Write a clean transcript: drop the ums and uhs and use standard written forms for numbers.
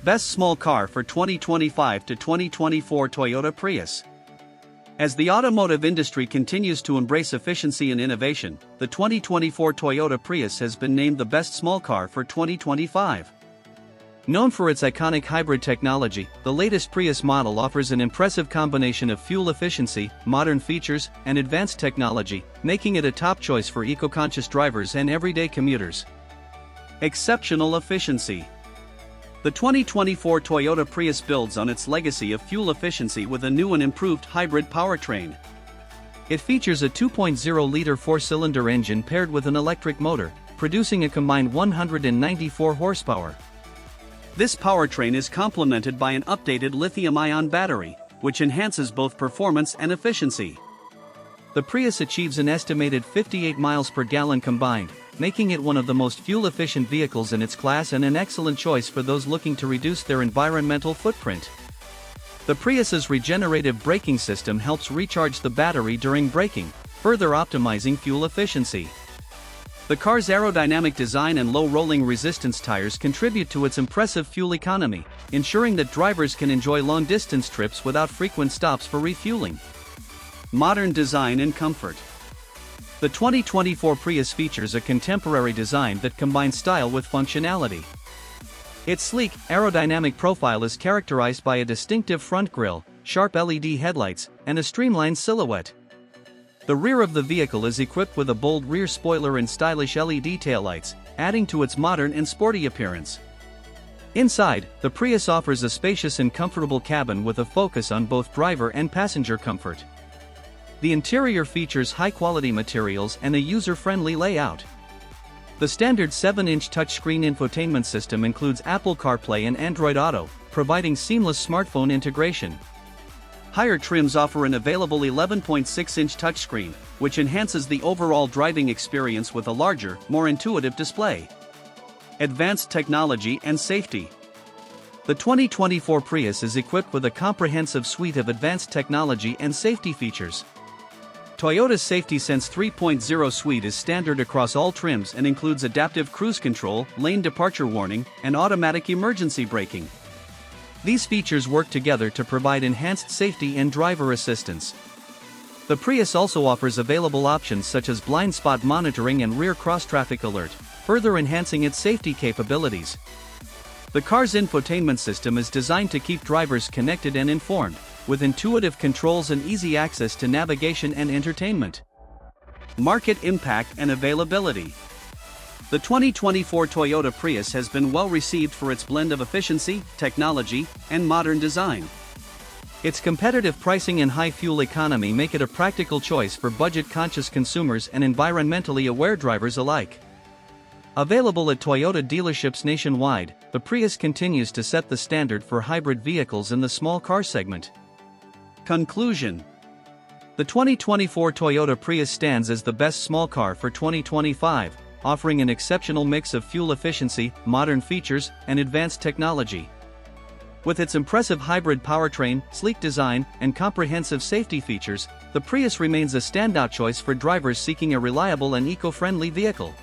Best small car for 2025 to 2024 Toyota Prius. As the automotive industry continues to embrace efficiency and innovation, the 2024 Toyota Prius has been named the best small car for 2025. Known for its iconic hybrid technology, the latest Prius model offers an impressive combination of fuel efficiency, modern features, and advanced technology, making it a top choice for eco-conscious drivers and everyday commuters. Exceptional efficiency. The 2024 Toyota Prius builds on its legacy of fuel efficiency with a new and improved hybrid powertrain. It features a 2.0-liter four-cylinder engine paired with an electric motor, producing a combined 194 horsepower. This powertrain is complemented by an updated lithium-ion battery, which enhances both performance and efficiency. The Prius achieves an estimated 58 miles per gallon combined, making it one of the most fuel-efficient vehicles in its class and an excellent choice for those looking to reduce their environmental footprint. The Prius's regenerative braking system helps recharge the battery during braking, further optimizing fuel efficiency. The car's aerodynamic design and low rolling resistance tires contribute to its impressive fuel economy, ensuring that drivers can enjoy long-distance trips without frequent stops for refueling. Modern design and comfort. The 2024 Prius features a contemporary design that combines style with functionality. Its sleek, aerodynamic profile is characterized by a distinctive front grille, sharp LED headlights, and a streamlined silhouette. The rear of the vehicle is equipped with a bold rear spoiler and stylish LED taillights, adding to its modern and sporty appearance. Inside, the Prius offers a spacious and comfortable cabin with a focus on both driver and passenger comfort. The interior features high-quality materials and a user-friendly layout. The standard 7-inch touchscreen infotainment system includes Apple CarPlay and Android Auto, providing seamless smartphone integration. Higher trims offer an available 11.6-inch touchscreen, which enhances the overall driving experience with a larger, more intuitive display. Advanced technology and safety. The 2024 Prius is equipped with a comprehensive suite of advanced technology and safety features. Toyota's Safety Sense 3.0 suite is standard across all trims and includes adaptive cruise control, lane departure warning, and automatic emergency braking. These features work together to provide enhanced safety and driver assistance. The Prius also offers available options such as blind spot monitoring and rear cross-traffic alert, further enhancing its safety capabilities. The car's infotainment system is designed to keep drivers connected and informed, with intuitive controls and easy access to navigation and entertainment. Market impact and availability. The 2024 Toyota Prius has been well received for its blend of efficiency, technology, and modern design. Its competitive pricing and high fuel economy make it a practical choice for budget-conscious consumers and environmentally aware drivers alike. Available at Toyota dealerships nationwide, the Prius continues to set the standard for hybrid vehicles in the small car segment. Conclusion. The 2024 Toyota Prius stands as the best small car for 2025, offering an exceptional mix of fuel efficiency, modern features, and advanced technology. With its impressive hybrid powertrain, sleek design, and comprehensive safety features, the Prius remains a standout choice for drivers seeking a reliable and eco-friendly vehicle.